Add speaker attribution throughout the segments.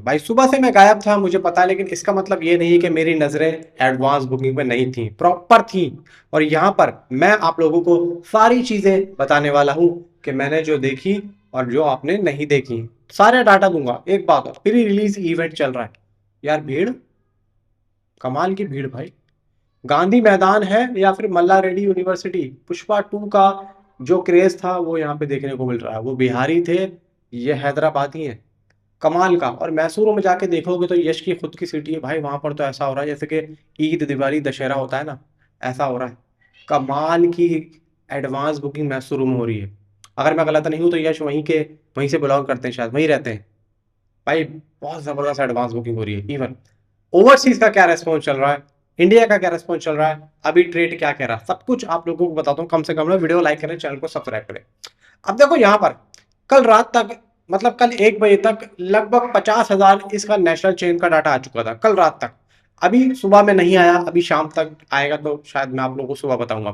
Speaker 1: भाई सुबह से मैं गायब था मुझे पता है, लेकिन इसका मतलब ये नहीं कि मेरी नजरें एडवांस बुकिंग पे नहीं थी, प्रॉपर थी। और यहाँ पर मैं आप लोगों को सारी चीजें बताने वाला हूँ कि मैंने जो देखी और जो आपने नहीं देखी, सारे डाटा दूंगा। एक बात और, प्री रिलीज इवेंट चल रहा है यार, भीड़ कमाल की भीड़ भाई। गांधी मैदान है या फिर मल्ला रेड्डी यूनिवर्सिटी, पुष्पा 2 का जो क्रेज था वो यहाँ पे देखने को मिल रहा है। वो बिहारी थे, ये हैदराबादी हैं। कमाल का। और मैसूर में जाके देखोगे तो यश की खुद की सिटी है भाई, वहां पर तो ऐसा हो रहा है जैसे कि ईद दिवाली दशहरा होता है ना, ऐसा हो रहा है। कमाल की एडवांस बुकिंग मैसूर में हो रही है। अगर मैं गलत नहीं हूं तो यश वहीं से बिलोंग करते हैं, शायद वहीं रहते हैं भाई। बहुत जबरदस्त एडवांस बुकिंग हो रही है। इवन ओवरसीज का क्या रेस्पॉन्स चल रहा है, इंडिया का क्या रेस्पॉन्स चल रहा है, अभी ट्रेड क्या कह रहा है, सब कुछ आप लोगों को बताता हूँ। कम से कम ना वीडियो लाइक करें, चैनल को सब्सक्राइब करें। अब देखो यहाँ पर कल रात तक, मतलब कल 1 बजे तक लगभग 50,000 इसका नेशनल चेन का डाटा आ चुका था कल रात तक। अभी सुबह में नहीं आया, अभी शाम तक आएगा तो शायद मैं आप लोगों को सुबह बताऊंगा।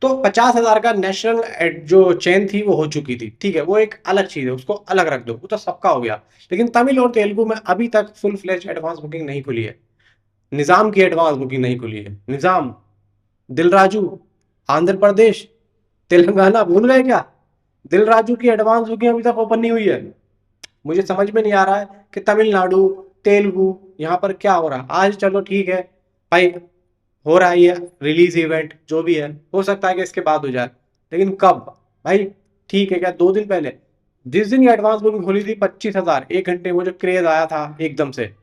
Speaker 1: तो 50,000 का नेशनल जो चेन थी वो हो चुकी थी, ठीक है, वो एक अलग चीज है, उसको अलग रख दो, वो तो सबका हो गया। लेकिन तमिल और तेलुगु में अभी तक फुल फ्लेज एडवांस बुकिंग नहीं खुली है। निजाम की एडवांस बुकिंग नहीं खुली है। निजाम, दिल राजू, आंध्र प्रदेश, तेलंगाना भूल गए क्या? दिल राजू की एडवांस बुकिंग अभी तक ओपन नहीं हुई है। मुझे समझ में नहीं आ रहा है कि तमिलनाडु, तेलुगु, यहाँ पर क्या हो रहा है। आज चलो ठीक है भाई, हो रहा है ये रिलीज इवेंट, जो भी है हो सकता है कि इसके बाद हो जाए, लेकिन कब भाई? ठीक है क्या 2 दिन पहले, जिस दिन ये एडवांस बुकिंग खुली थी 25,000 1 घंटे, वो जो क्रेज आया था एकदम से,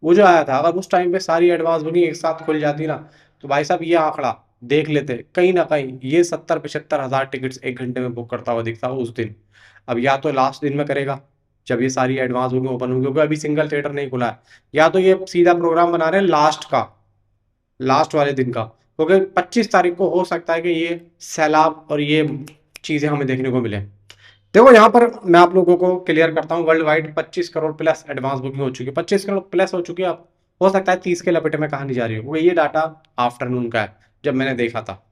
Speaker 1: वो जो आया था, अगर उस टाइम पे सारी एडवांस बुकिंग एक साथ खुल जाती ना, तो भाई साहब ये आंकड़ा देख लेते कहीं ना कहीं, ये 70-75 हजार टिकट्स 1 घंटे में बुक करता हुआ दिखता उस दिन। अब या तो लास्ट दिन में करेगा जब ये सारी एडवांस बुकिंग ओपन होगी, क्योंकि अभी सिंगल थिएटर नहीं खुला है, या तो ये सीधा प्रोग्राम बना रहे हैं लास्ट का, लास्ट वाले दिन का, क्योंकि 25 तारीख को हो सकता है कि ये सैलाब और ये चीजें हमें देखने को मिले। देखो यहाँ पर मैं आप लोगों को क्लियर करता हूँ, world wide 25 crore plus advance booking हो चुकी है, 25 करोड़ प्लस हो चुकी है। अब हो सकता है 30 के लपेटे में कहानी जा रही हो, ये डाटा आफ्टरनून का है जब मैंने देखा था।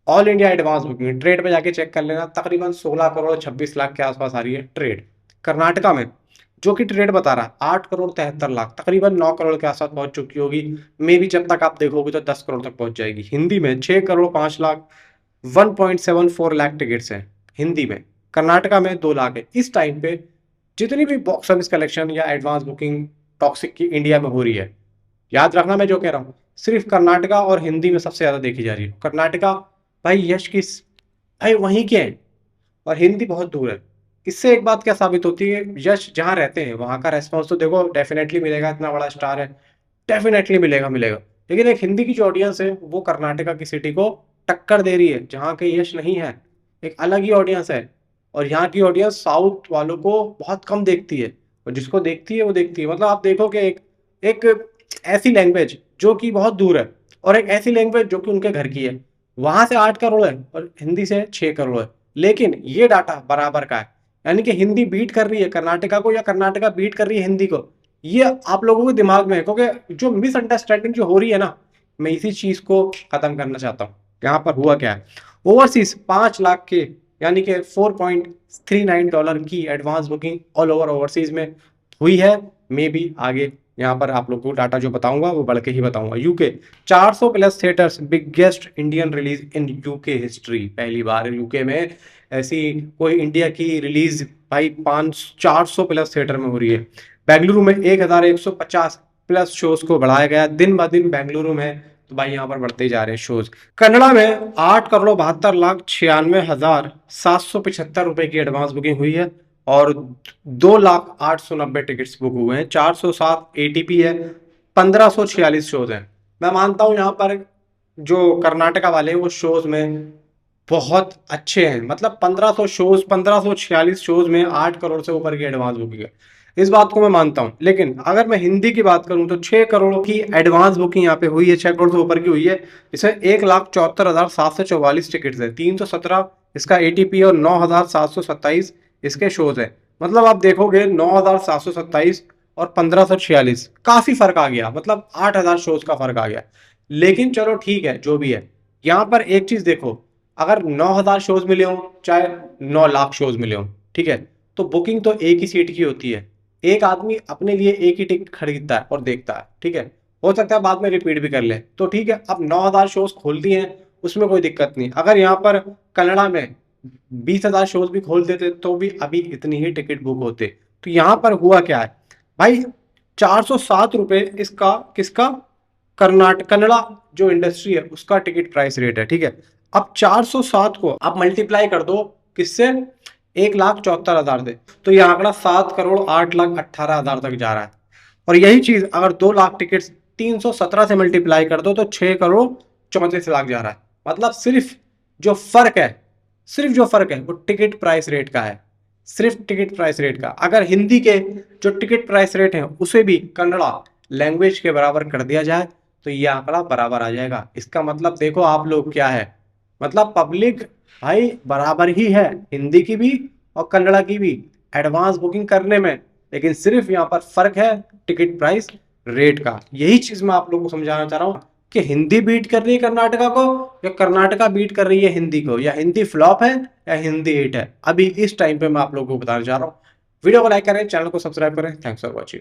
Speaker 1: All India advance booking trade पे जाके चेक कर लेना, तकरीबन 16 करोड़ 26 लाख के आसपास आ रही है ट्रेड। कर्नाटका में जो कि ट्रेड बता रहा है 8 करोड़ 73 लाख, तकरीबन 9 करोड़ के आसपास पहुंच चुकी होगी। मे भी जब तक आप देखोगे तो 10 करोड़ तक पहुंच जाएगी। हिंदी में 6 करोड़ 5 लाख, 1.74 लाख टिकट्स हैं हिंदी में। कर्नाटका में 2 लाख है। इस टाइम पे जितनी भी बॉक्स ऑफिस कलेक्शन या एडवांस बुकिंग टॉक्सिक की इंडिया में हो रही है, याद रखना मैं जो कह रहा हूँ, सिर्फ कर्नाटका और हिंदी में सबसे ज्यादा देखी जा रही है। कर्नाटका भाई यश की भाई वहीं के हैं, और हिंदी बहुत दूर है। इससे एक बात क्या साबित होती है, यश जहाँ रहते हैं वहां का रेस्पॉन्स तो देखो डेफिनेटली मिलेगा, इतना बड़ा स्टार है, डेफिनेटली मिलेगा मिलेगा। लेकिन एक हिंदी की जो ऑडियंस है वो कर्नाटका की सिटी को टक्कर दे रही है, जहाँ के यश नहीं है। एक अलग ही ऑडियंस है। और यहाँ की ऑडियंस साउथ वालों को बहुत कम देखती है, और जिसको देखती है वो देखती है। मतलब आप देखो कि एक ऐसी लैंग्वेज जो कि बहुत दूर है, और एक ऐसी लैंग्वेज जो कि उनके घर की है, वहां से 8 करोड़ है और हिंदी से 6 करोड़ है, लेकिन ये डाटा बराबर का है। यानी कि हिंदी बीट कर रही है कर्नाटका को, या कर्नाटका बीट कर रही है हिंदी को। ये आप लोगों के दिमाग में है, क्योंकि जो मिसअंडरस्टैंडिंग जो हो रही है ना, मैं इसी चीज को खत्म करना चाहता हूँ। यहाँ पर हुआ क्या है, ओवरसीज 5 लाख के, यानी कि $4.39 की advance booking all over overseas में हुई है। मे बी आगे यहाँ पर आप लोग को डाटा जो बताऊंगा वो बढ़ के ही बताऊंगा। UK 400 plus theatres, biggest Indian release in UK history. पहली बार यूके में ऐसी कोई इंडिया की रिलीज भाई 500-400 प्लस थिएटर में हो रही है। बेंगलुरु में 1150 प्लस शोज को बढ़ाया गया दिन ब दिन बेंगलुरु में, तो भाई यहाँ पर बढ़ते ही जा रहे हैं शोज। कन्नड़ा में 8 करोड़ 72 लाख 96,775 रुपए की एडवांस बुकिंग हुई है, और 2,0890 टिकट्स बुक हुए हैं। 407 एटीपी है, 1546 शोज हैं। मैं मानता हूं यहाँ पर जो कर्नाटका वाले हैं वो शोज में बहुत अच्छे हैं, मतलब 1500 शोज, 1546 शोज में 8 करोड़ से ऊपर की एडवांस बुकिंग है, इस बात को मैं मानता हूं। लेकिन अगर मैं हिंदी की बात करूं तो 6 करोड़ की एडवांस बुकिंग यहाँ पे हुई है, 6 करोड़ से ऊपर की हुई है। इसमें 1,74,744 टिकट्स है, 317 इसका एटीपी और 9,727 इसके शोज है। मतलब आप देखोगे 9,727 और 1546, काफी फर्क आ गया, मतलब 8,000 शोज का फर्क आ गया। लेकिन चलो ठीक है जो भी है, यहाँ पर एक चीज देखो, अगर 9,000 शोज मिले हो चाहे 9 लाख शोज मिले हो, ठीक है, तो बुकिंग तो एक ही सीट की होती है। एक आदमी अपने लिए एक ही टिकट खरीदता है और देखता है, ठीक है, हो सकता है बाद में रिपीट भी कर ले, तो ठीक है, अब 9,000 शोज खोल दिए हैं, उसमें कोई दिक्कत नहीं। अगर यहाँ पर कन्नड़ा में 20,000 शोज भी खोल देते तो भी अभी इतनी ही टिकट बुक होते। तो यहाँ पर हुआ क्या है भाई, 407 रुपए इसका किसका, कर्नाटक कन्नड़ा जो इंडस्ट्री है उसका टिकट प्राइस रेट है, ठीक है। अब 407 को आप मल्टीप्लाई कर दो किससे, 1,74,000 से, तो यह आंकड़ा 7,08,18,000 तक जा रहा है। और यही चीज अगर 2 लाख टिकट 317 से मल्टीप्लाई कर दो तो 6,34,00,000 जा रहा है। मतलब सिर्फ जो फर्क है, सिर्फ जो फर्क है वो टिकट प्राइस रेट का है, सिर्फ टिकट प्राइस रेट का। अगर हिंदी के जो टिकट प्राइस रेट है उसे भी कन्नड़ा लैंग्वेज के बराबर कर दिया जाए तो ये आंकड़ा बराबर आ जाएगा। इसका मतलब देखो आप लोग क्या है, मतलब पब्लिक भाई बराबर ही है, हिंदी की भी और कन्नड़ा की भी एडवांस बुकिंग करने में, लेकिन सिर्फ यहाँ पर फर्क है टिकट प्राइस रेट का। यही चीज मैं आप लोगों को समझाना चाह रहा हूँ कि हिंदी बीट कर रही है कर्नाटका को या कर्नाटका बीट कर रही है हिंदी को, या हिंदी फ्लॉप है या हिंदी हिट है, अभी इस टाइम पे मैं आप लोगों को बताना चाह रहा हूँ। वीडियो को लाइक करें, चैनल को सब्सक्राइब करें। Thanks for watching.